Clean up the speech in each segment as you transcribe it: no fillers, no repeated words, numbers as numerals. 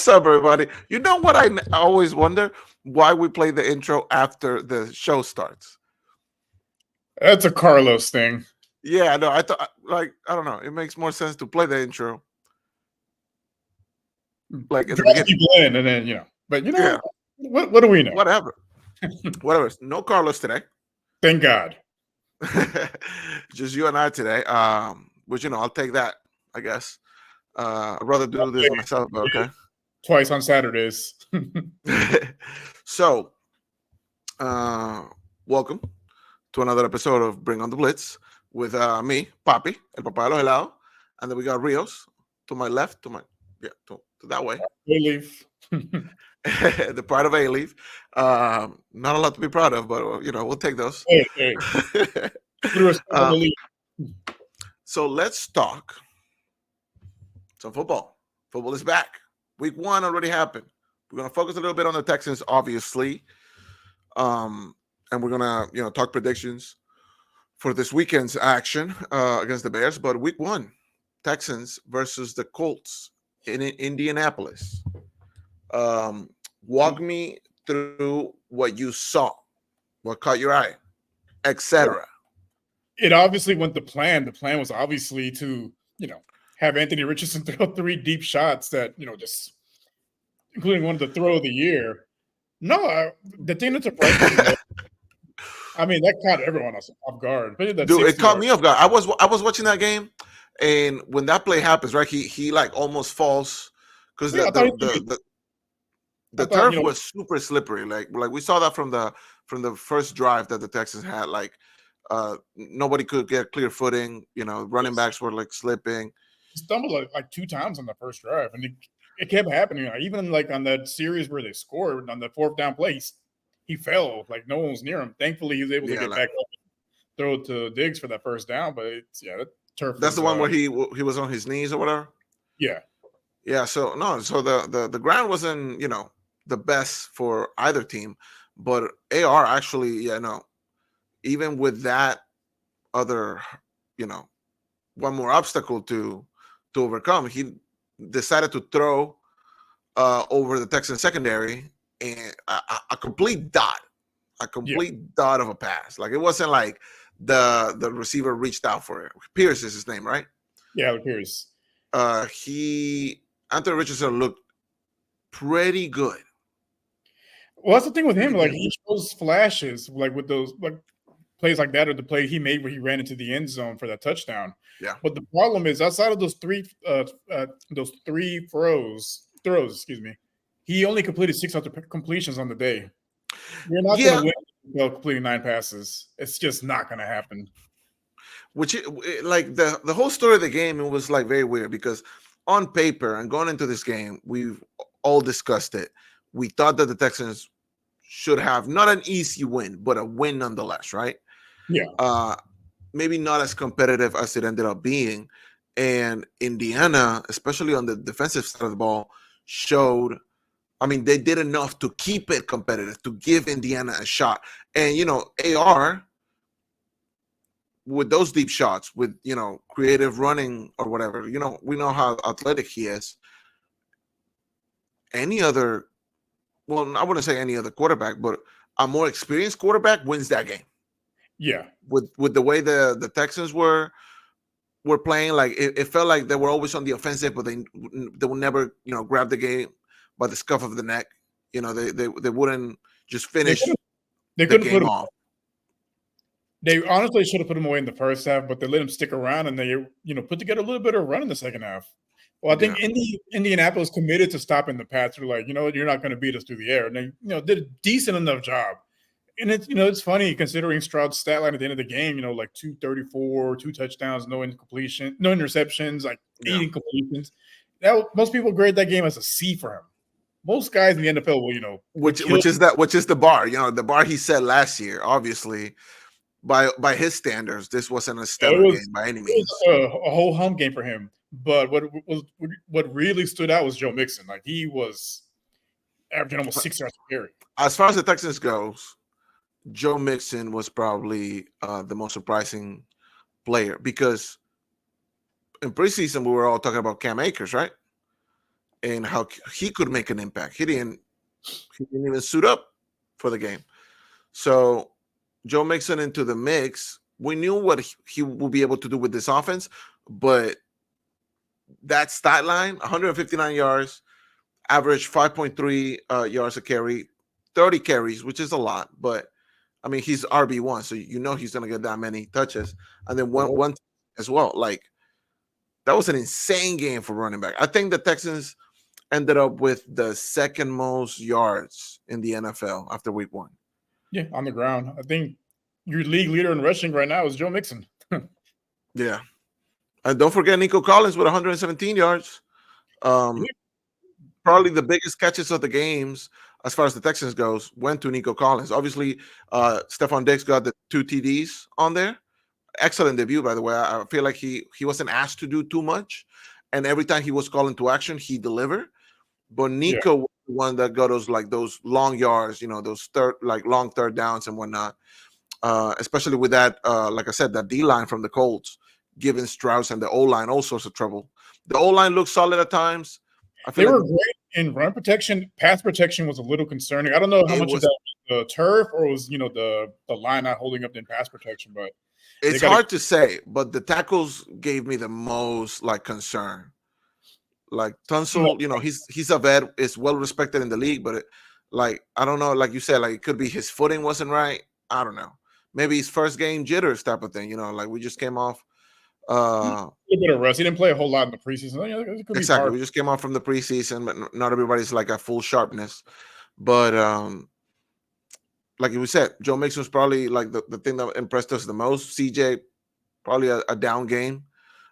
What's up, everybody? You know what I always wonder? Why we play the intro after the show starts. That's a Carlos thing. Yeah, no, I thought, like, I don't know. It makes more sense to play the intro, like, at the Draw beginning. people in, and then But Yeah, what do we know? whatever. Whatever. No Carlos today. Thank God. Just you and I today. Which, I'll take that, I guess. I'd rather do this Okay. myself, but okay. Twice on Saturdays. So, welcome to another episode of Bring on the Blitz with me, Papi, el papá de los helados, and then we got Rios to my left, to that way, We leave. the pride of A-Leaf. Not a lot to be proud of, but we'll take those. Hey. Threw us in the league. So let's talk some football. Football is back. Week 1 already happened. We're gonna focus a little bit on the Texans, obviously. And we're gonna talk predictions for this weekend's action against the Bears. But week 1, Texans versus the Colts in Indianapolis. Walk me through what you saw, what caught your eye, etc. It obviously went the plan. The plan was obviously to have Anthony Richardson throw 3 deep shots that just including one of the throw of the year. No, the thing that surprised me. I mean, that caught everyone off guard. Dude, it caught me off guard. I was watching that game, and when that play happens, right, he like almost falls because the turf was super slippery. Like we saw that from the first drive that the Texans had. Like nobody could get clear footing. Running backs were like slipping. He stumbled like 2 times on the first drive, and it kept happening. Even like on that series where they scored on the 4th down place, he fell. Like no one was near him. Thankfully, he was able to get back up and throw it to Diggs for that first down. But that turf. That's the one where he was on his knees or whatever. Yeah. So the ground wasn't the best for either team, but AR actually even with that other one more obstacle to overcome, he decided to throw over the Texan secondary and a complete dot of a pass. Like it wasn't like the receiver reached out for it. Pierce is his name, right? Yeah, Pierce. Anthony Richardson looked pretty good. Well, that's the thing with him. Like he shows flashes, like with those like plays like that, or the play he made where he ran into the end zone for that touchdown. Yeah. But the problem is outside of those three throws, excuse me, he only completed 6 other completions on the day. You're not going to win completing 9 passes. It's just not going to happen. Which, like the whole story of the game, it was like very weird because on paper and going into this game, we've all discussed it. We thought that the Texans should have not an easy win, but a win nonetheless, right? Yeah. Maybe not as competitive as it ended up being. And Indiana, especially on the defensive side of the ball, showed, I mean, they did enough to keep it competitive, to give Indiana a shot. And, AR, with those deep shots, with, creative running or whatever, we know how athletic he is. Any other, well, I wouldn't say any other quarterback, but a more experienced quarterback wins that game. Yeah. With the way the Texans were playing, like it felt like they were always on the offensive, but they would never, grab the game by the scuff of the neck. They wouldn't just finish the game off. They honestly should have put him away in the first half, but they let him stick around and they, put together a little bit of run in the second half. Well, I think Indianapolis committed to stopping the pass. They're like, you're not going to beat us through the air. And they, did a decent enough job. And it's, it's funny considering Stroud's stat line at the end of the game, like 234, 2 touchdowns, no interceptions, like 8 incompletions. Most people grade that game as a C for him. Most guys in the NFL will, which is the bar, the bar he set last year, obviously. By his standards, this wasn't a stellar game by any means. It was a whole home game for him. But what really stood out was Joe Mixon. Like he was averaging almost 6 yards per carry. As far as the Texans goes, Joe Mixon was probably the most surprising player because in preseason we were all talking about Cam Akers, right? and how he could make an impact. He didn't even suit up for the game. So Joe Mixon into the mix. We knew what he would be able to do with this offense, but that stat line, 159 yards, average 5.3 yards a carry, 30 carries, which is a lot, but I mean, he's RB1, so you know he's going to get that many touches. And then one as well. Like, that was an insane game for running back. I think the Texans ended up with the second most yards in the NFL after week 1. Yeah, on the ground. I think your league leader in rushing right now is Joe Mixon. Yeah. And don't forget Nico Collins with 117 yards. Probably the biggest catches of the games, as far as the Texans goes, went to Nico Collins. Obviously, Stephon Diggs got the 2 TDs on there. Excellent debut, by the way. I feel like he wasn't asked to do too much, and every time he was called into action, he delivered. But Nico was the one that got those long yards, those long third downs and whatnot. Especially with that, like I said, that D line from the Colts, giving Strauss and the O line all sorts of trouble. The O line looked solid at times. They were great in run protection. Pass protection was a little concerning. I don't know how much of that was the turf or was the line not holding up in pass protection, but it's hard to say. But the tackles gave me the most concern. Like Tunsil, he's a vet, is well respected in the league, but I don't know, like you said, it could be his footing wasn't right. I don't know. Maybe his first game jitters type of thing. We just came off. A bit of rust. He didn't play a whole lot in the preseason. Exactly. We just came off from the preseason, but not everybody's at full sharpness. But like we said, Joe Mixon was probably the thing that impressed us the most. CJ, probably a down game,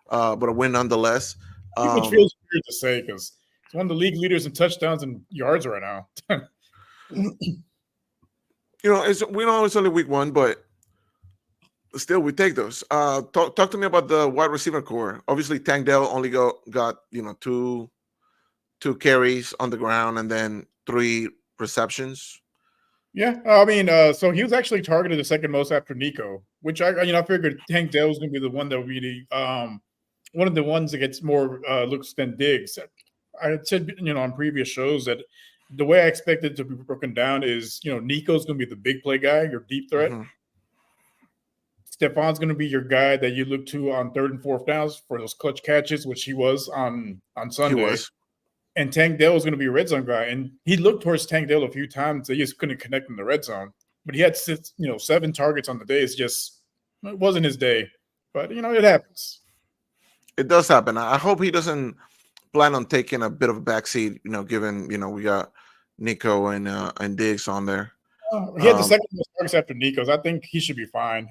but a win nonetheless. Which feels weird to say because he's one of the league leaders in touchdowns and yards right now. we know it's only week 1, but still, we take those. Talk to me about the wide receiver core. Obviously, Tank Dell only got 2 carries on the ground and then 3 receptions. Yeah, I mean, so he was actually targeted the second most after Nico, which I figured Tank Dell was going to be the one that really one of the ones that gets more looks than Diggs. I said on previous shows that the way I expected it to be broken down is Nico's going to be the big play guy, your deep threat. Mm-hmm. Stephon's going to be your guy that you look to on 3rd and 4th downs for those clutch catches, which he was on Sunday. He was. And Tank Dell was going to be a red zone guy. And he looked towards Tank Dell a few times. They just couldn't connect in the red zone. But he had 7 targets on the day. It wasn't his day. But, it happens. It does happen. I hope he doesn't plan on taking a bit of a backseat, given, we got Nico and Diggs on there. He had the second most targets after Nico's. I think he should be fine.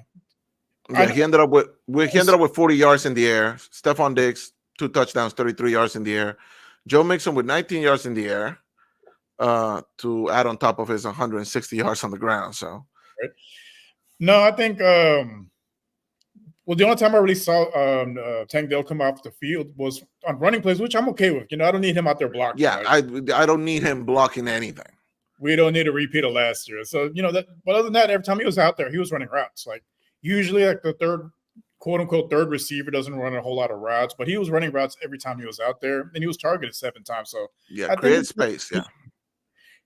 Yeah, he ended up with 40 yards in the air. Stephon Diggs, 2 touchdowns, 33 yards in the air. Joe Mixon with 19 yards in the air to add on top of his 160 yards on the ground. So, no, I think the only time I really saw Tank Dell come off the field was on running plays, which I'm okay with. I don't need him out there blocking. Yeah, I don't need him blocking anything. We don't need a repeat of last year. So that. But other than that, every time he was out there, he was running routes. Usually, the third, quote unquote, third receiver doesn't run a whole lot of routes, but he was running routes every time he was out there, and he was targeted 7 times. So yeah, create space. Yeah,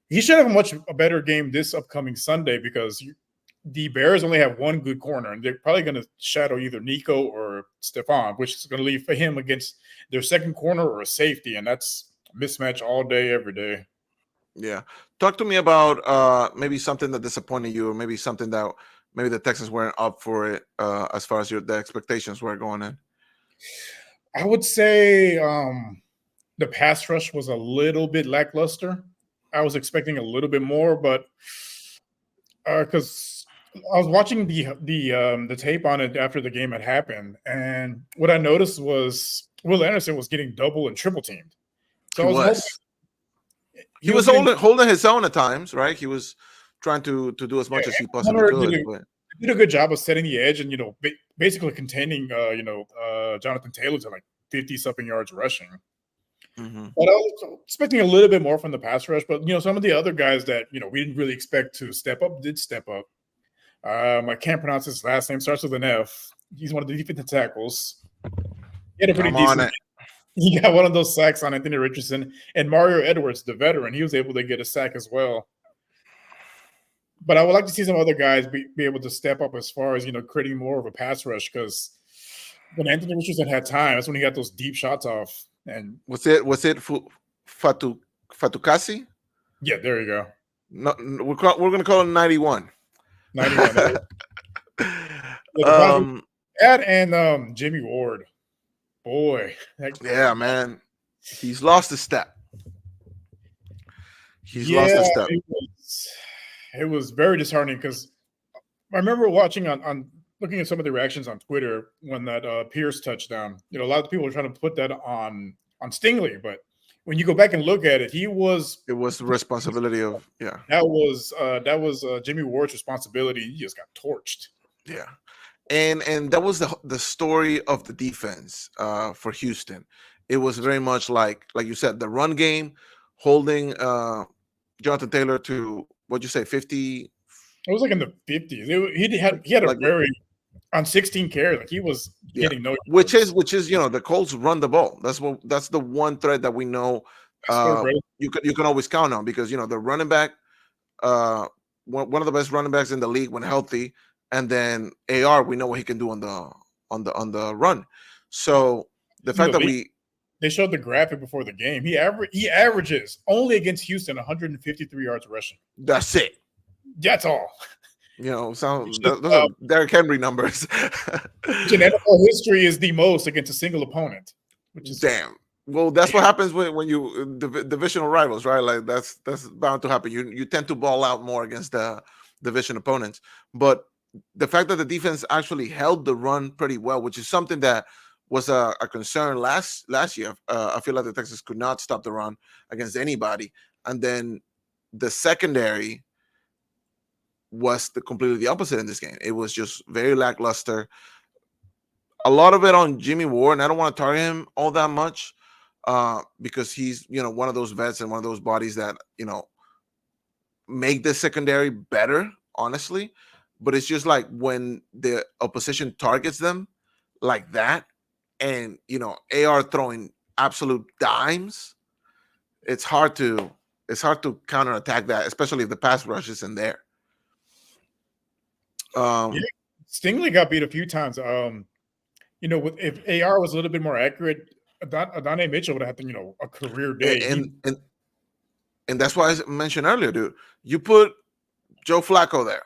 he should have a better game this upcoming Sunday because the Bears only have 1 good corner, and they're probably going to shadow either Nico or Stephon, which is going to leave for him against their second corner or a safety, and that's a mismatch all day, every day. Yeah, talk to me about maybe something that disappointed you, or maybe something that. Maybe the Texans weren't up for it as far as the expectations were going in. I would say the pass rush was a little bit lackluster. I was expecting a little bit more, but because I was watching the tape on it after the game had happened, and what I noticed was Will Anderson was getting double and triple teamed. So he was holding his own at times, right? He was trying to do as much as he possibly could. Did a good job of setting the edge and basically containing Jonathan Taylor to 50-something yards rushing. Mm-hmm. But I was expecting a little bit more from the pass rush. But some of the other guys that we didn't really expect to step up did step up. I can't pronounce his last name. Starts with an F. He's one of the defensive tackles. He had a pretty decent. He got one of those sacks on Anthony Richardson, and Mario Edwards, the veteran, he was able to get a sack as well. But I would like to see some other guys be able to step up as far as, creating more of a pass rush, because when Anthony Richardson had time, that's when he got those deep shots off. And was it Fatukasi? Yeah, there you go. No, we're going to call him 91. 91. And Jimmy Ward. Boy. Yeah, man. He's lost a step. Lost a step. It was very disheartening, because I remember watching on looking at some of the reactions on Twitter when that Pierce touchdown. A lot of people were trying to put that on Stingley, but when you go back and look at it, it was the responsibility of that was Jimmy Ward's responsibility. He just got torched. Yeah, and that was the story of the defense for Houston. It was very much like you said, the run game, holding Jonathan Taylor to, what'd you say, 50? It was like in the 50s. He had a very on 16 carries. Like, he was getting no. Which is the Colts run the ball. That's the one thread that we know you can always count on, because the running back, one of the best running backs in the league when healthy, and then AR, we know what he can do on the run. So the fact that they showed the graphic before the game. He averages only against Houston 153 yards rushing. That's it. That's all. Those are Derrick Henry numbers. In NFL history is the most against a single opponent. Which is damn. Well, that's what happens when you divisional rivals, right? Like that's bound to happen. You tend to ball out more against the division opponents. But the fact that the defense actually held the run pretty well, which is something that was a concern last year. I feel like the Texans could not stop the run against anybody, and then the secondary was completely the opposite in this game. It was just very lackluster. A lot of it on Jimmy Ward, and I don't want to target him all that much because he's one of those vets and one of those bodies that make the secondary better, honestly. But it's just like when the opposition targets them like that, and AR throwing absolute dimes, it's hard to counterattack that, especially if the pass rush is in there. Stingley got beat a few times. If AR was a little bit more accurate, Adonai Mitchell would have had a career day. And that's why I mentioned earlier, dude. You put Joe Flacco there,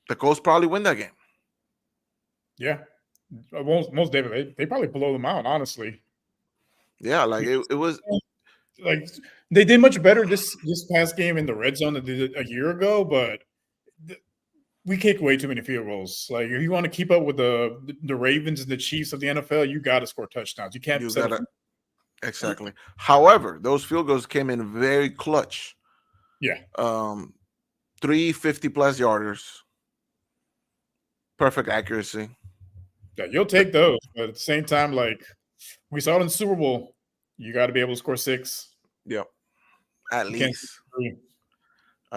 the Colts probably win that game. Yeah, most definitely. They probably blow them out, honestly. Yeah, like it was like they did much better this past game in the red zone than they did a year ago, but we kick way too many field goals. Like, if you want to keep up with the Ravens and the Chiefs of the NFL, you got to score touchdowns. You can't. Exactly. However, those field goals came in very clutch. Yeah. 3 50-plus yarders. Perfect accuracy. Yeah, you'll take those, but at the same time, like we saw it in the Super Bowl, you got to be able to score 6. Yep. At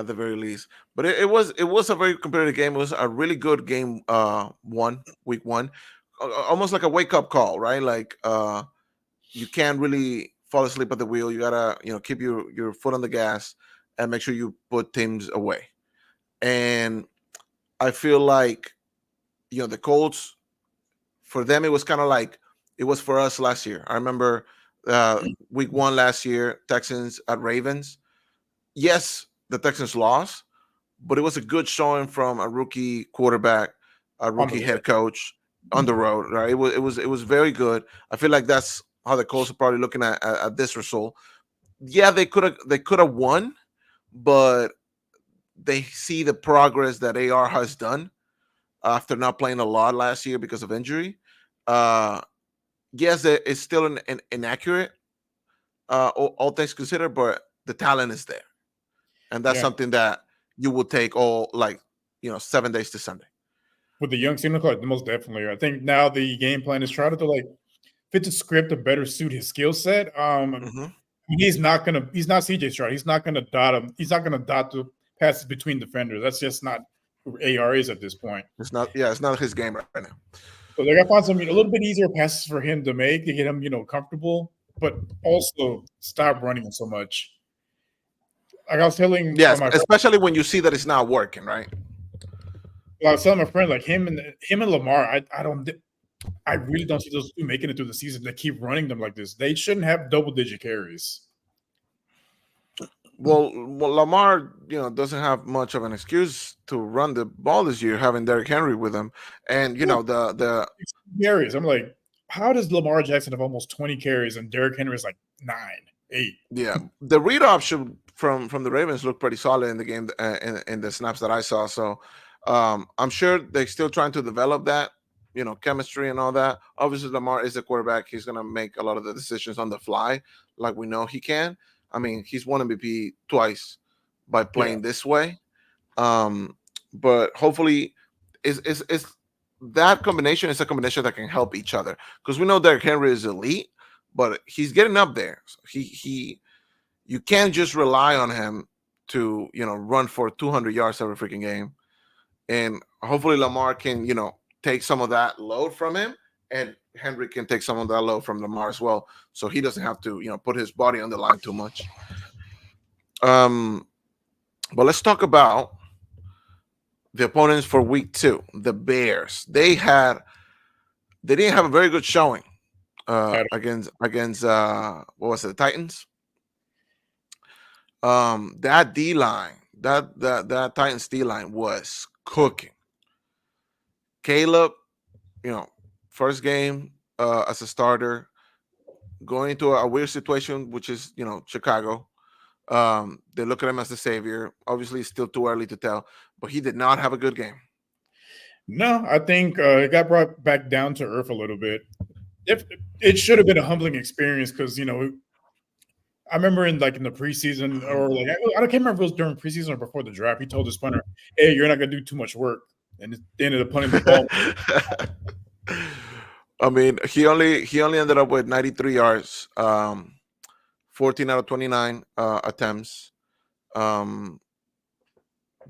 the very least. But it was a very competitive game. It was a really good game. Week 1, almost like a wake up call, right? Like you can't really fall asleep at the wheel. You gotta keep your foot on the gas and make sure you put teams away. And I feel like the Colts, for them, it was kind of like it was for us last year. I remember week 1 last year, Texans at Ravens. Yes, the Texans lost, but it was a good showing from a rookie quarterback, a rookie head coach on the road. Right? It was very good. I feel like that's how the Colts are probably looking at this result. Yeah, they could have won, but they see the progress that AR has done after not playing a lot last year because of injury. Yes, it's still an inaccurate, all things considered, but the talent is there. And that's something that you will take 7 days to Sunday. With the young signal card, most definitely. I think now the game plan is trying to fit the script to better suit his skill set. He's not CJ Stroud. He's not gonna dot him. He's not gonna dot the passes between defenders. That's just not who AR is at this point. It's not his game right now. So they got to find some a little bit easier passes for him to make to get him, comfortable, but also stop running so much. Like I was telling Yes, my friend, especially when you see that it's not working, right? I was telling my friend, like him and Lamar, I really don't see those two making it through the season. They keep running them like this. They shouldn't have double-digit carries. Well, Lamar, doesn't have much of an excuse to run the ball this year, having Derrick Henry with him, and the carries. I'm like, how does Lamar Jackson have almost 20 carries and Derrick Henry is like 9, 8? Yeah, the read option from the Ravens looked pretty solid in the game, in the snaps that I saw. So I'm sure they're still trying to develop that, chemistry and all that. Obviously, Lamar is the quarterback; he's gonna make a lot of the decisions on the fly, like we know he can. I mean, he's won MVP twice by playing this way. But hopefully, is that combination is a combination that can help each other, because we know Derrick Henry is elite, but he's getting up there. So you can't just rely on him to run for 200 yards every freaking game. And hopefully Lamar can take some of that load from him, and Henry can take some of that load from Lamar as well, so he doesn't have to put his body on the line too much. But let's talk about the opponents for week 2. The Bears. They didn't have a very good showing against what was it, the Titans. That D line, that Titans D line was cooking. Caleb, first game as a starter, going into a weird situation, which is Chicago. They look at him as the savior. Obviously, it's still too early to tell, but he did not have a good game. No, I think it got brought back down to earth a little bit. It should have been a humbling experience, because I remember in the preseason, or I can't remember if it was during preseason or before the draft. He told his punter, "Hey, you're not gonna do too much work," and they ended up punting the ball. I mean, he only ended up with 93 yards, 14 out of 29 attempts.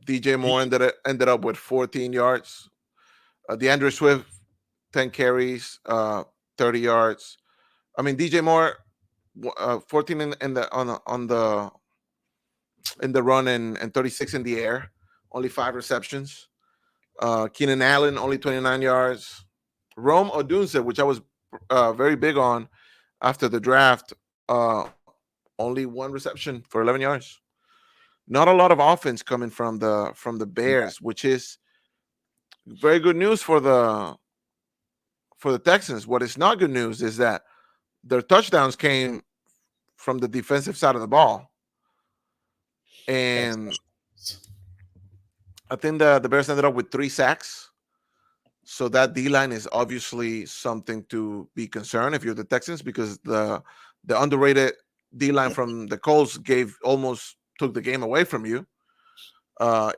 DJ Moore ended up with 14 yards. DeAndre Swift, 10 carries, 30 yards. I mean, DJ Moore, 14 in the run, and 36 in the air, only 5 receptions. Keenan Allen, only 29 yards. Rome Odunze, which I was very big on after the draft, only 1 reception for 11 yards. Not a lot of offense coming from the Bears, which is very good news for the Texans. What is not good news is that their touchdowns came from the defensive side of the ball. And I think the Bears ended up with 3 sacks. So that D-line is obviously something to be concerned if you're the Texans, because the underrated D-line from the Colts almost took the game away from you.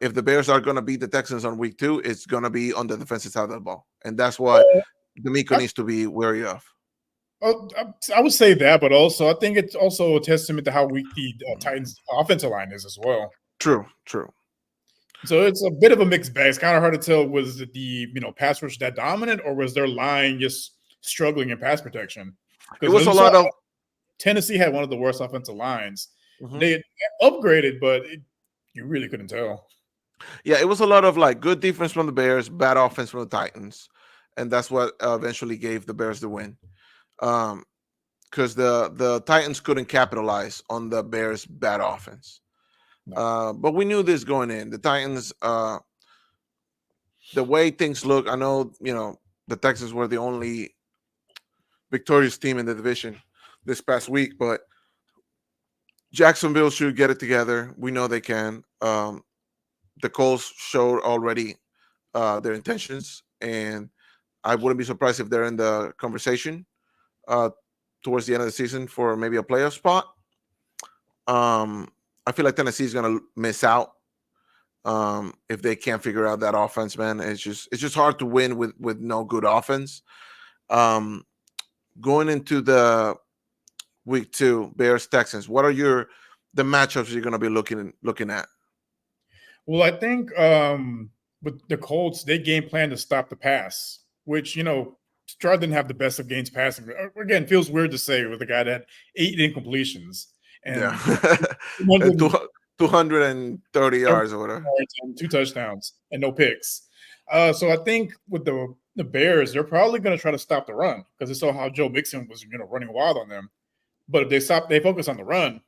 If the Bears are going to beat the Texans on week 2, it's going to be on the defensive side of the ball. And that's what D'Amico needs to be wary of. I would say that, but also I think it's also a testament to how weak the Titans offensive line is as well. True. So it's a bit of a mixed bag. It's kind of hard to tell, was the pass rush that dominant, or was their line just struggling in pass protection? It was a lot of Tennessee had one of the worst offensive lines. Mm-hmm. They upgraded, but you really couldn't tell. Yeah, it was a lot of good defense from the Bears, bad offense from the Titans, and that's what eventually gave the Bears the win. Because the Titans couldn't capitalize on the Bears' bad offense. No. But we knew this going in. The Titans, the way things look, I know, the Texans were the only victorious team in the division this past week, but Jacksonville should get it together. We know they can. The Colts showed already their intentions, and I wouldn't be surprised if they're in the conversation towards the end of the season for maybe a playoff spot. I feel like Tennessee is going to miss out if they can't figure out that offense, man. It's just hard to win with no good offense. Going into the week 2, Bears Texans, what are the matchups you're going to be looking at? Well, I think with the Colts, they game plan to stop the pass, which Stroud didn't have the best of games passing. Again, feels weird to say with a guy that had 8 incompletions and 230 yards or whatever, and 2 touchdowns and no picks. So I think with the Bears, they're probably going to try to stop the run because they saw how Joe Mixon was running wild on them. But if they focus on the run,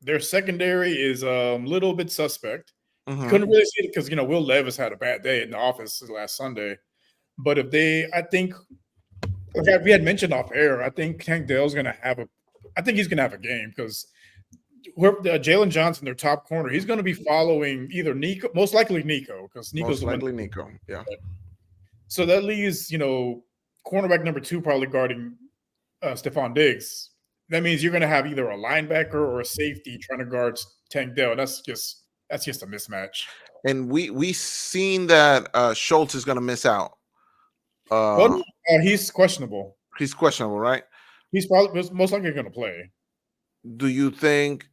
their secondary is a little bit suspect. Couldn't really see it because Will Levis had a bad day in the office last Sunday. But I think, like we had mentioned off air, I think Tank Dell's going to have he's going to have a game because Jalen Johnson, their top corner, he's going to be following either Nico, most likely Nico, because Nico's Nico. Yeah. So that leaves cornerback number 2 probably guarding Stephon Diggs. That means you're going to have either a linebacker or a safety trying to guard Tank Dell. That's just a mismatch. And we seen that Schultz is going to miss out. He's questionable. He's questionable, right? He's probably most likely going to play. Do you think,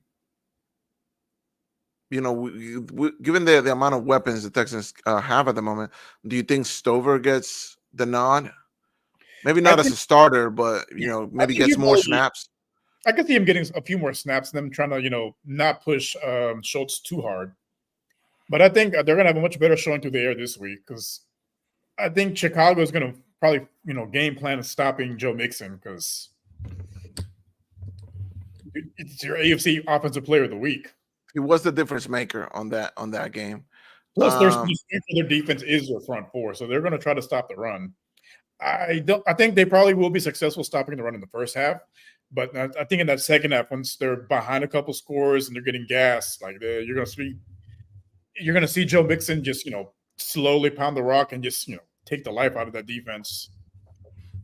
given the amount of weapons the Texans have at the moment, do you think Stover gets the nod? Maybe not as a starter, but maybe gets more snaps. I could see him getting a few more snaps and them trying to not push Schultz too hard. But I think they're going to have a much better showing through the air this week because I think Chicago is going to probably game plan of stopping Joe Mixon because it's your AFC Offensive Player of the Week. He was the difference maker on that game. Plus, their defense is their front 4, so they're going to try to stop the run. I think they probably will be successful stopping the run in the first half, but I think in that second half, once they're behind a couple scores and they're getting gassed, like you're going to see Joe Mixon just slowly pound the rock and just take the life out of that defense.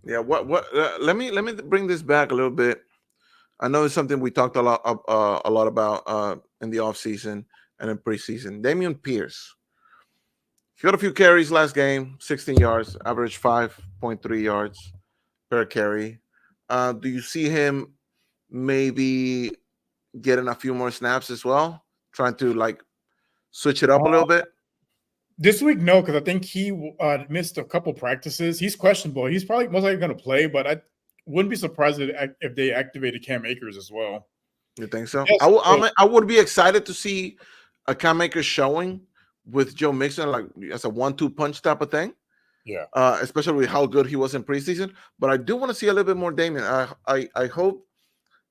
Yeah. Let me bring this back a little bit. I know it's something we talked a lot about in the offseason and in preseason. Dameon Pierce. He got a few carries last game, 16 yards, average 5.3 yards per carry. Do you see him maybe getting a few more snaps as well, trying to switch it up a little bit? This week, no, because I think he missed a couple practices. He's questionable. He's probably most likely going to play, but I wouldn't be surprised if they activated Cam Akers as well. You think so? Yes, I would be excited to see a Cam Akers showing with Joe Mixon, as a 1-2 punch type of thing. Yeah. Especially with how good he was in preseason. But I do want to see a little bit more Dameon. I hope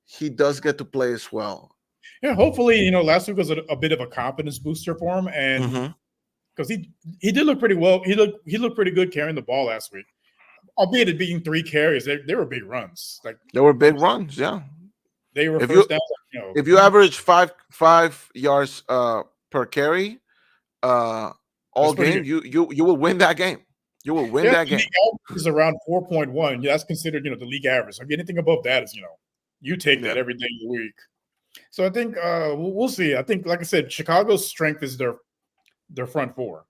he does get to play as well. Yeah, hopefully, last week was a bit of a confidence booster for him, and because he did look pretty well. He looked pretty good carrying the ball last week. Albeit it being 3 carries, they were big runs. They were big runs, yeah. They were first down. If you average 5 yards per carry all game, you will win that game. You will win that game. The league average is around 4.1. Yeah, that's considered the league average. So anything above that is you take that every day of the week. So I think we'll see. I think, like I said, Chicago's strength is their front 4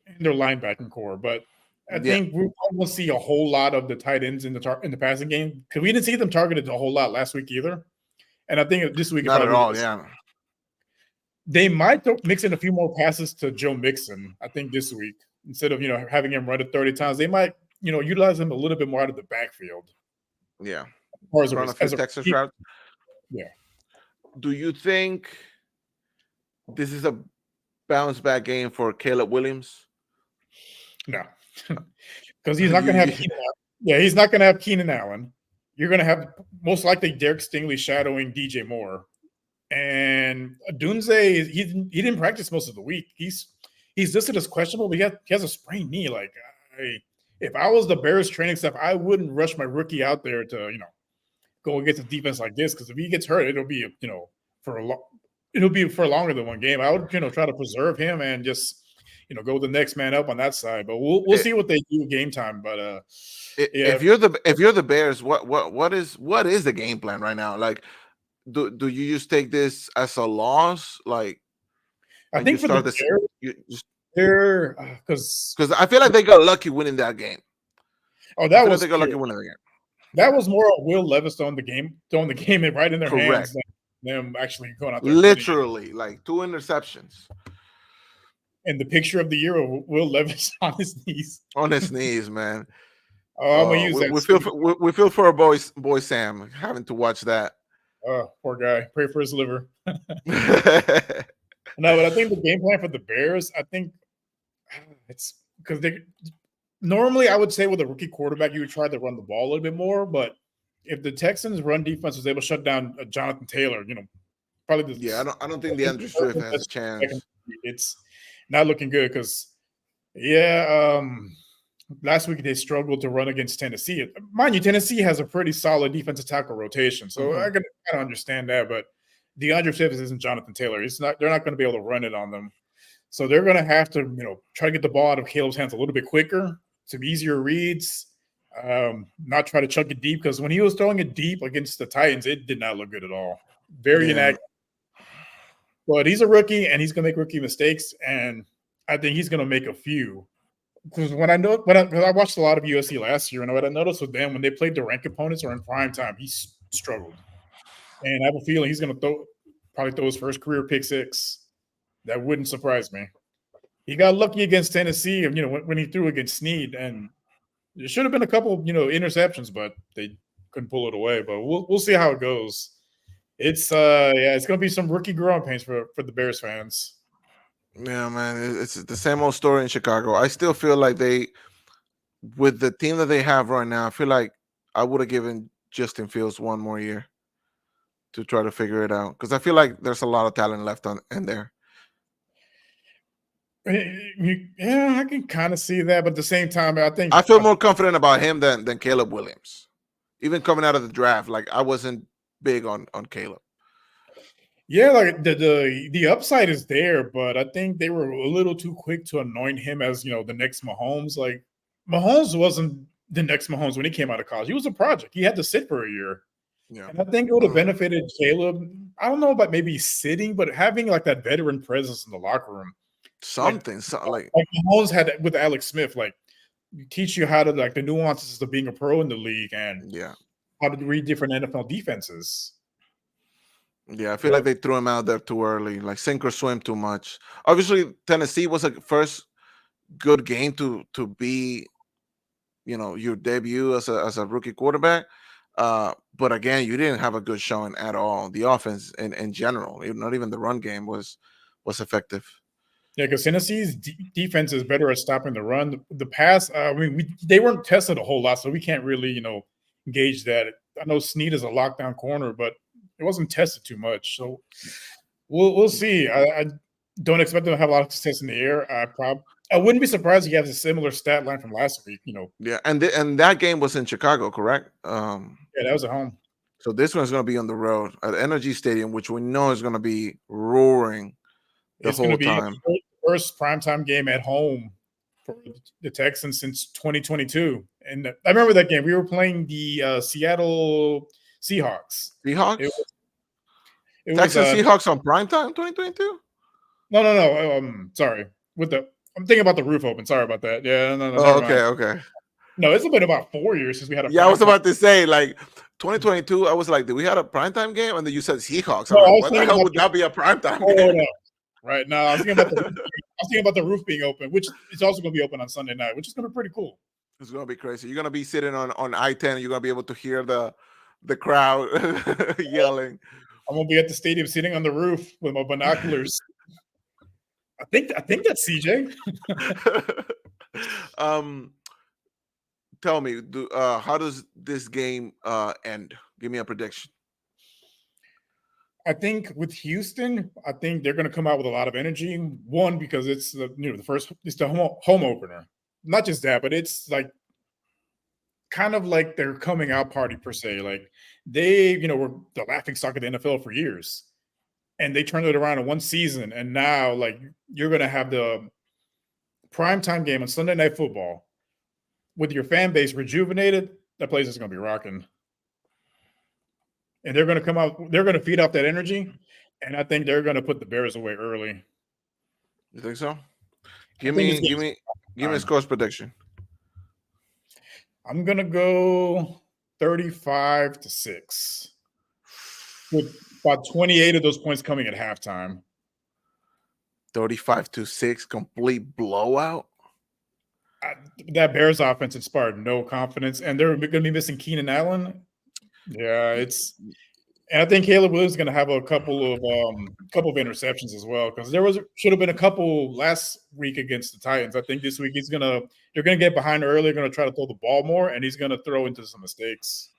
and their linebacking core, but I think we won't see a whole lot of the tight ends in the passing game because we didn't see them targeted a whole lot last week either. And I think this week, not at all. Yeah, they might mix in a few more passes to Joe Mixon. I think this week instead of having him run it 30 times, they might utilize him a little bit more out of the backfield. Yeah, as a Texas route. Yeah. Do you think this is a bounce back game for Caleb Williams? No. Because he's not going to have Keenan Allen. Yeah, he's not going to have Keenan Allen. You're going to have most likely Derek Stingley shadowing DJ Moore. And Dunze, he didn't practice most of the week. He's listed as questionable, but he has a sprained knee. If I was the Bears training staff, I wouldn't rush my rookie out there to go against a defense like this, because if he gets hurt, it'll be for longer than one game. I would try to preserve him and just go the next man up on that side. But we'll see what they do game time. But if you're the Bears, what is the game plan right now? Do you just take this as a loss? I think for the Bears, because I feel like they got lucky winning that game. Oh, they got lucky winning the game. That was more of Will Levis throwing the game right in their hands than them actually going out there. Literally, 2 interceptions. And the picture of the year of Will Levis on his knees. On his knees, man. Oh, I'm gonna use that. We feel for our boy Sam having to watch that. Oh, poor guy. Pray for his liver. No, but I think the game plan for the Bears, I think it's because they normally I would say with a rookie quarterback, you would try to run the ball a little bit more. But if the Texans run defense was able to shut down Jonathan Taylor, probably I don't think DeAndre Swift has a chance. It's not looking good because last week they struggled to run against Tennessee. Mind you, Tennessee has a pretty solid defensive tackle rotation, so I can kind of understand that. But DeAndre Swift isn't Jonathan Taylor. They're not going to be able to run it on them. So they're going to have to, try to get the ball out of Caleb's hands a little bit quicker, some easier reads, not try to chuck it deep because when he was throwing it deep against the Titans, it did not look good at all. Very inaccurate. But he's a rookie and he's going to make rookie mistakes, and I think he's going to make a few. Because when I watched a lot of USC last year, and what I noticed with them when they played the ranked opponents or in prime time, he struggled. And I have a feeling he's going to probably throw his first career pick six. That wouldn't surprise me. He got lucky against Tennessee, when he threw against Snead, and there should have been a couple, interceptions, but they couldn't pull it away. But we'll see how it goes. It's going to be some rookie growing pains for the Bears fans. Yeah, man, it's the same old story in Chicago. I still feel like with the team that they have right now, I feel like I would have given Justin Fields one more year to try to figure it out because I feel like there's a lot of talent left in there. Yeah, I can kind of see that, but at the same time, I feel more confident about him than Caleb Williams. Even coming out of the draft, like I wasn't big on Caleb. Yeah, like the upside is there, but I think they were a little too quick to anoint him as the next Mahomes. Like Mahomes wasn't the next Mahomes when he came out of college. He was a project. He had to sit for a year. Yeah. And I think it would have benefited Caleb. I don't know about maybe sitting, but having like that veteran presence in the locker room. Something like Mahomes had with Alex Smith, like teach you how to like the nuances of being a pro in the league and how to read different NFL defenses. Yeah, I feel like they threw him out there too early, like sink or swim too much. Obviously, Tennessee was a first good game to be, your debut as a rookie quarterback. But again, you didn't have a good showing at all. The offense in general, not even the run game was effective. Yeah, because Tennessee's defense is better at stopping the run. The pass, they weren't tested a whole lot, so we can't really, gauge that. I know Snead is a lockdown corner, but it wasn't tested too much. So we'll see. I don't expect them to have a lot of success in the air. I wouldn't be surprised if he has a similar stat line from last week. Yeah, and that game was in Chicago, correct? Yeah, that was at home. So this one's going to be on the road at Energy Stadium, which we know is going to be roaring the whole time. The first primetime game at home for the Texans since 2022. And I remember that game. We were playing the Seattle Seahawks. Seahawks? It Texans Seahawks on primetime 2022? No. Sorry. I'm thinking about the roof open. Sorry about that. Yeah, no. Oh, okay. No, it's been about 4 years since we had a I was about to say, like, 2022, I was like, did we have a primetime game? And then you said Seahawks. No, like, what the hell would that be a primetime game? No. Right. No, I was thinking about the roof being open, which is also going to be open on Sunday night, which is going to be pretty cool. It's going to be crazy. You're going to be sitting on I-10. You're going to be able to hear the crowd yelling. I'm going to be at the stadium sitting on the roof with my binoculars. I think that's CJ. Tell me, how does this game end? Give me a prediction. I think with Houston, I think they're going to come out with a lot of energy. One, because it's the home opener. Not just that, but it's like kind of like their coming out party per se. Like they, were the laughing stock of the NFL for years, and they turned it around in one season. And now, like you're going to have the primetime game on Sunday Night Football with your fan base rejuvenated. That place is going to be rocking. And they're going to come out. They're going to feed off that energy, and I think they're going to put the Bears away early. You think so? Give me a score prediction. I'm going to go 35-6, with about 28 of those points coming at halftime. 35-6, complete blowout. That Bears offense inspired no confidence, and they're going to be missing Keenan Allen. Yeah, and I think Caleb Williams is going to have a couple of interceptions as well, because should have been a couple last week against the Titans. I think this week they're going to get behind early, they're going to try to throw the ball more, and he's going to throw into some mistakes.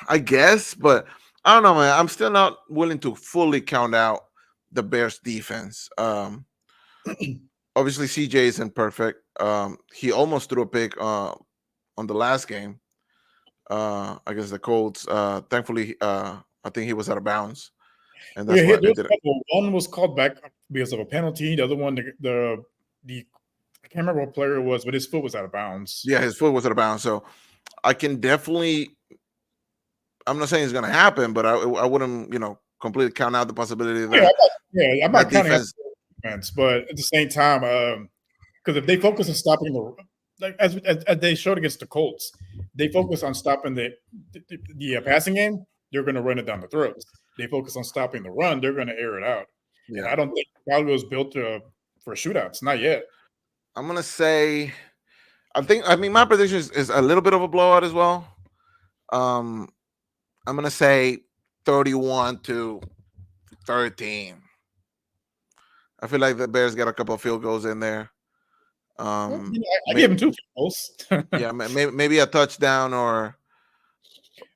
I guess, but I don't know, man. I'm still not willing to fully count out the Bears defense. Obviously CJ isn't perfect. He almost threw a pick on the last game against the Colts. Thankfully, I think he was out of bounds, and that's what it did. One was called back because of a penalty. The other one, the I can't remember what player it was, but his foot was out of bounds. Yeah, his foot was out of bounds. So I can definitely. I'm not saying it's going to happen, but I wouldn't, completely count out the possibility that. I'm not counting out defense, but at the same time, because if they focus on stopping as they showed against the Colts, they focus on stopping the passing game, they're going to run it down the throats. They focus on stopping the run, they're going to air it out. Yeah. And I don't think Chicago was built for shootouts, not yet. I'm going to say, my prediction is a little bit of a blowout as well. I'm going to say 31-13. I feel like the Bears got a couple of field goals in there. I gave him 2 field goals. Yeah, maybe a touchdown, or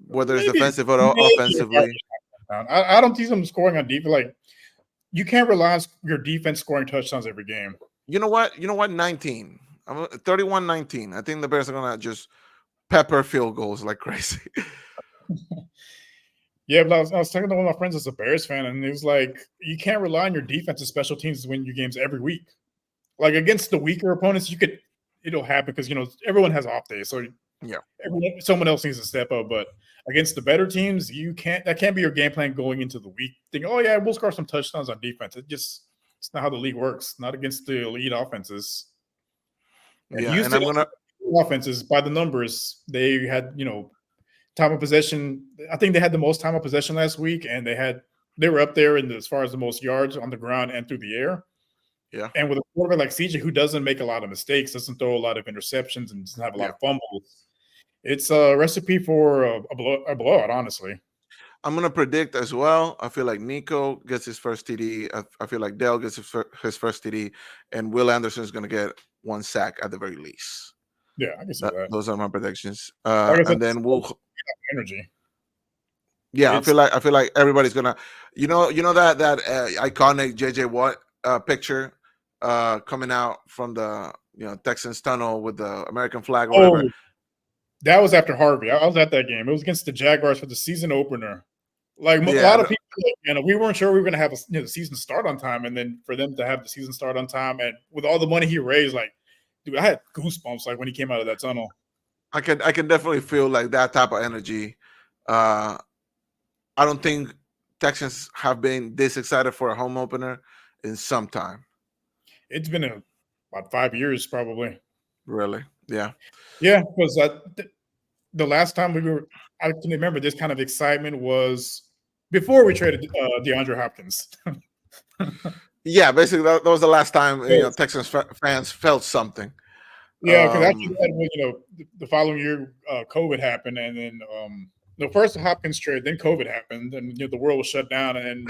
whether it's defensive or offensively. I don't see them scoring on defense. Like, you can't rely on your defense scoring touchdowns every game. You know what? 19. 31-19. I think the Bears are going to just pepper field goals like crazy. Yeah, but I was talking to one of my friends as a Bears fan, and he was like, you can't rely on your defense and special teams to win your games every week. Like, against the weaker opponents, it'll happen because, everyone has off days. So yeah, someone else needs to step up. But against the better teams, that can't be your game plan going into the week. Think, oh yeah, we'll score some touchdowns on defense. It's not how the league works. Not against the elite offenses. And and I'm gonna offenses by the numbers. They had, time of possession. I think they had the most time of possession last week, and they were up there as far as the most yards on the ground and through the air. Yeah. And with a quarterback like CJ, who doesn't make a lot of mistakes, doesn't throw a lot of interceptions, and doesn't have a lot of fumbles, it's a recipe for a blowout, honestly. I'm going to predict as well. I feel like Nico gets his first TD. I feel like Dell gets his first TD, and Will Anderson is going to get 1 sack at the very least. Yeah, I can see that. Those are my predictions. And then we'll energy. Yeah, I feel like everybody's gonna, that iconic JJ Watt picture coming out from the Texans tunnel with the American flag. Or whatever. That was after Harvey. I was at that game. It was against the Jaguars for the season opener. Like, a lot of people, we weren't sure we were going to have the season start on time, and then for them to have the season start on time, and with all the money he raised, like, dude, I had goosebumps like when he came out of that tunnel. I can definitely feel like that type of energy. I don't think Texans have been this excited for a home opener in some time. It's been about 5 years, probably. Really? Yeah. Yeah, because the last time I can remember this kind of excitement was before we traded DeAndre Hopkins. Yeah, basically that was the last time Texans fans felt something. Yeah, because after the following year, COVID happened, and then the first Hopkins trade, then COVID happened, and the world was shut down, and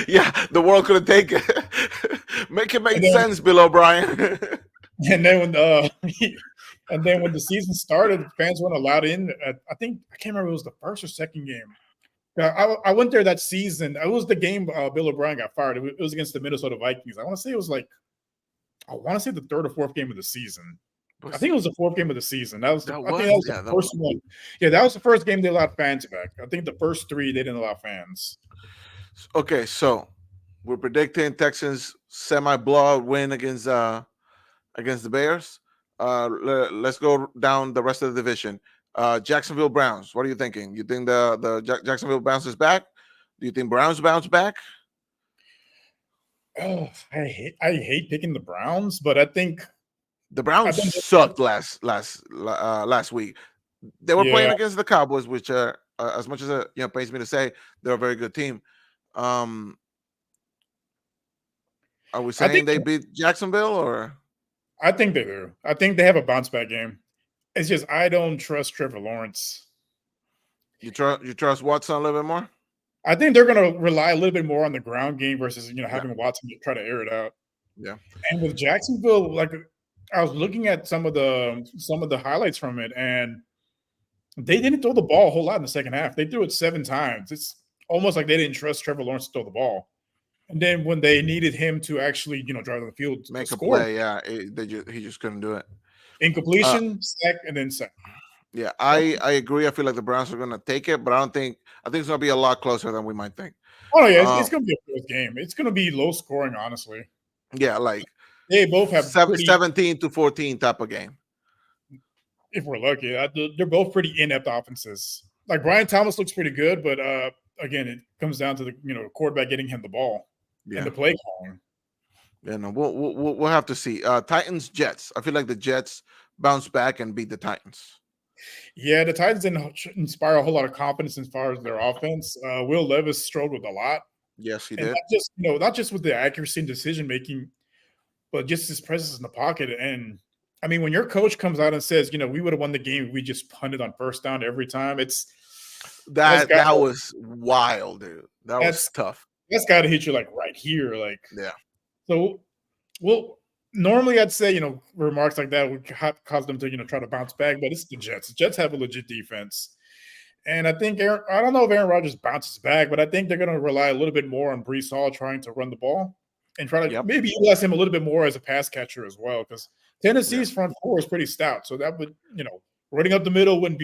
yeah, the world couldn't take it. Make it make sense, Bill O'Brien. And then when the season started, fans weren't allowed in. I can't remember if it was the first or second game. I went there that season. It was the game Bill O'Brien got fired. It was against the Minnesota Vikings. I want to say it was the third or fourth game of the season. I think it was the fourth game of the season. That was the first one. Yeah, that was the first game they allowed fans back. I think the first 3 they didn't allow fans. Okay, so we're predicting Texans semi-blowout win against the Bears. Let's go down the rest of the division. Jacksonville Browns. What are you thinking? You think the Jacksonville Browns is back? Do you think Browns bounce back? Oh, I hate picking the Browns, but I think the Browns sucked last week. They were playing against the Cowboys, which as much as it pains me to say, they're a very good team. Are we I saying think they beat Jacksonville or? I think they do. I think they have a bounce back game. It's just I don't trust Trevor Lawrence. You trust Watson a little bit more? I think they're going to rely a little bit more on the ground game versus Yeah. having Watson to try to air it out. Yeah. And with Jacksonville, like I was looking at some of the highlights from it, and they didn't throw the ball a whole lot in the second half. They threw it 7 times. It's almost like they didn't trust Trevor Lawrence to throw the ball. And then when they needed him to actually, drive on the field to Make a score, play, yeah. He just couldn't do it. incompletion, sack, and then sack. Yeah, I agree. I feel like the Browns are gonna take it, but I think it's gonna be a lot closer than we might think. Oh yeah, it's gonna be a close game. It's gonna be low scoring, honestly. Yeah, like they both have 17-14 type of game. If we're lucky, they're both pretty inept offenses. Like Brian Thomas looks pretty good, but again, it comes down to the quarterback getting him the ball and the play calling. Yeah, no, we'll have to see. Titans Jets. I feel like the Jets bounce back and beat the Titans. Yeah, the Titans didn't inspire a whole lot of confidence as far as their offense. Will Levis struggled a lot. Yes, he and did. Not just with the accuracy and decision making, but just his presence in the pocket. And I mean, when your coach comes out and says, we would have won the game if we just punted on first down every time, that was wild, dude. That was tough. That's got to hit you like right here, like yeah. So, well, normally I'd say remarks like that would cause them to try to bounce back, but it's the Jets. The Jets have a legit defense, and I think I don't know if Aaron Rodgers bounces back, but I think they're going to rely a little bit more on Breece Hall trying to run the ball and try to maybe utilize him a little bit more as a pass catcher as well, because Tennessee's front four is pretty stout, so that would running up the middle wouldn't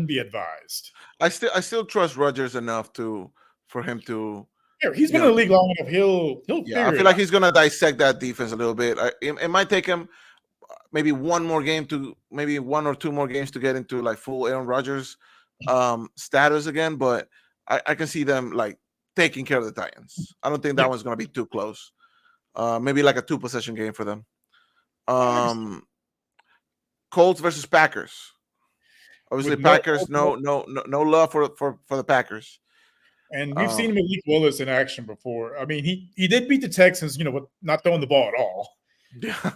be advised. I still trust Rodgers enough for him to. He's been in the league long enough. He'll I feel like he's gonna dissect that defense a little bit. It might take him maybe one or two more games to get into like full Aaron Rodgers status again, but I can see them like taking care of the Titans. I don't think that one's gonna be too close. Maybe like a 2-possession game for them. Colts versus Packers. Obviously, Packers. No love for the Packers. And we've seen Malik Willis in action before. I mean, he did beat the Texans, with not throwing the ball at all. Yeah.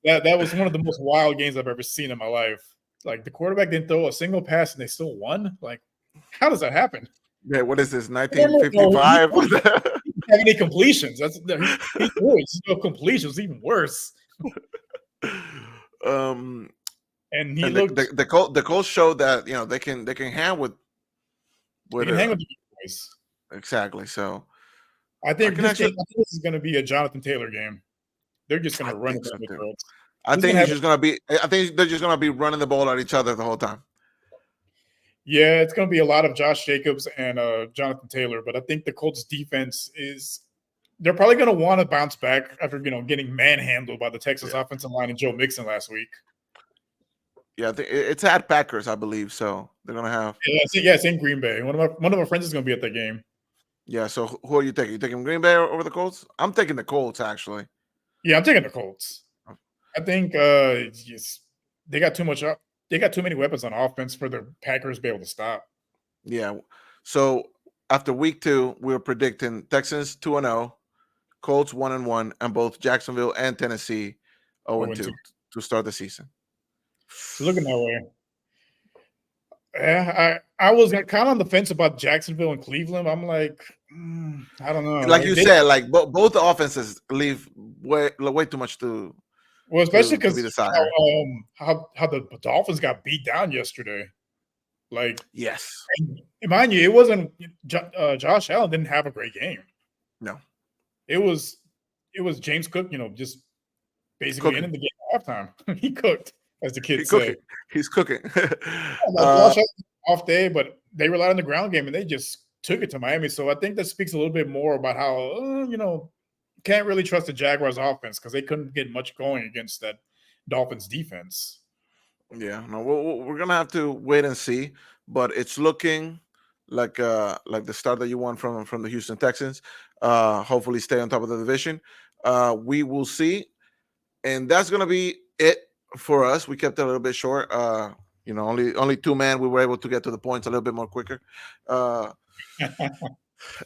that was one of the most wild games I've ever seen in my life. Like the quarterback didn't throw a single pass and they still won. Like, how does that happen? Yeah, what is this? 1955? He didn't have any completions. He threw no completions, even worse. And he looked. The Colts showed that they can hang with. They can hang with the boys. Exactly. So I think this is going to be a Jonathan Taylor game. They're just going to run it. I think they're just going to be running the ball at each other the whole time. Yeah, it's going to be a lot of Josh Jacobs and Jonathan Taylor, but I think the Colts defense they're probably going to want to bounce back after getting manhandled by the Texas offensive line and Joe Mixon last week. Yeah, I think it's at Packers, I believe. So they're gonna have. Yeah, it's in Green Bay. One of my friends is gonna be at that game. Yeah. So who are you taking? You taking Green Bay over the Colts? I'm taking the Colts actually. Yeah, I'm taking the Colts. I think they got too much up. They got too many weapons on offense for the Packers to be able to stop. Yeah. So after week 2, we were predicting Texans 2-0, Colts 1-1, and both Jacksonville and Tennessee 0-2 to start the season. It's looking that way. Yeah, I was kind of on the fence about Jacksonville and Cleveland. I'm like, I don't know. Like you said, like both offenses leave way too much to. Well, especially because how the Dolphins got beat down yesterday. Like, yes, mind you, it wasn't Josh Allen didn't have a great game. No, it was James Cook. Just basically ending the game at halftime. He cooked. As the kids say. He's cooking. Off day, but they relied on the ground game and they just took it to Miami. So I think that speaks a little bit more about how, can't really trust the Jaguars offense because they couldn't get much going against that Dolphins defense. Yeah, no, we're going to have to wait and see, but it's looking like the start that you want from the Houston Texans. Hopefully stay on top of the division. We will see. And that's going to be it for us. We kept it a little bit short. Only 2 men. We were able to get to the points a little bit more quicker.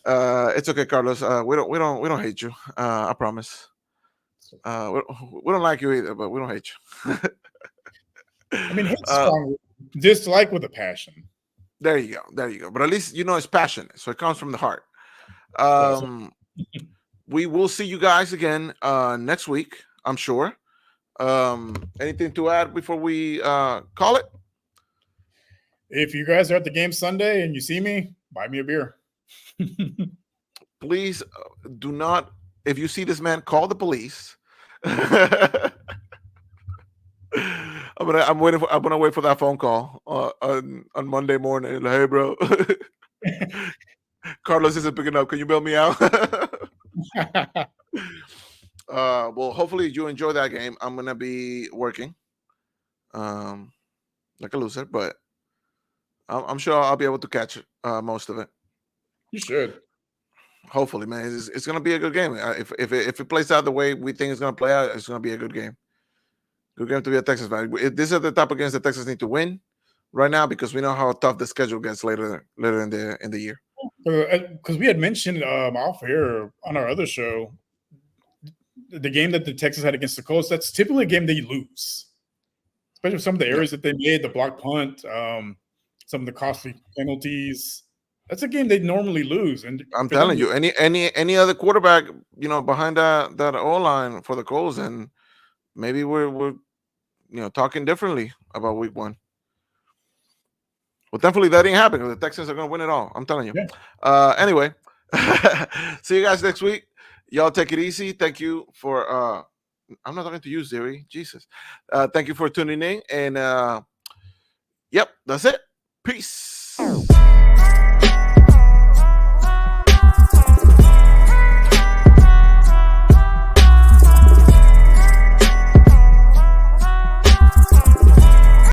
It's okay, Carlos. We don't hate you. I promise. We don't like you either, but we don't hate you. I mean, hate strong, dislike with a passion. There you go. But at least it's passionate, so it comes from the heart. We will see you guys again next week, I'm sure. Anything to add before we call it? If you guys are at the game Sunday and you see me, buy me a beer. Please do not. If you see this man, call the police. I'm gonna wait for that phone call on Monday morning. Like, hey, bro, Carlos isn't picking up. Can you bail me out? Well, hopefully you enjoy that game. I'm gonna be working, like a loser, but I'm sure I'll be able to catch most of it. You should. Hopefully, man. It's gonna be a good game. If it plays out the way we think it's gonna play out, it's gonna be a good game. Good game to be a Texas fan. These are the type of games that Texas need to win right now because we know how tough the schedule gets later in the year. Because we had mentioned off air on our other show, the game that the Texans had against the Colts. That's typically a game they lose, especially with some of the errors that they made, the block punt, some of the costly penalties. That's a game they normally lose. And I'm telling you, any other quarterback, behind that O line for the Colts, and maybe we're talking differently about week 1. Well, thankfully that didn't happen because the Texans are going to win it all. I'm telling you. Yeah. Anyway, see you guys next week. Y'all take it easy. Thank you for. I'm not talking to you, Ziri. Jesus. Thank you for tuning in. And yep, that's it. Peace.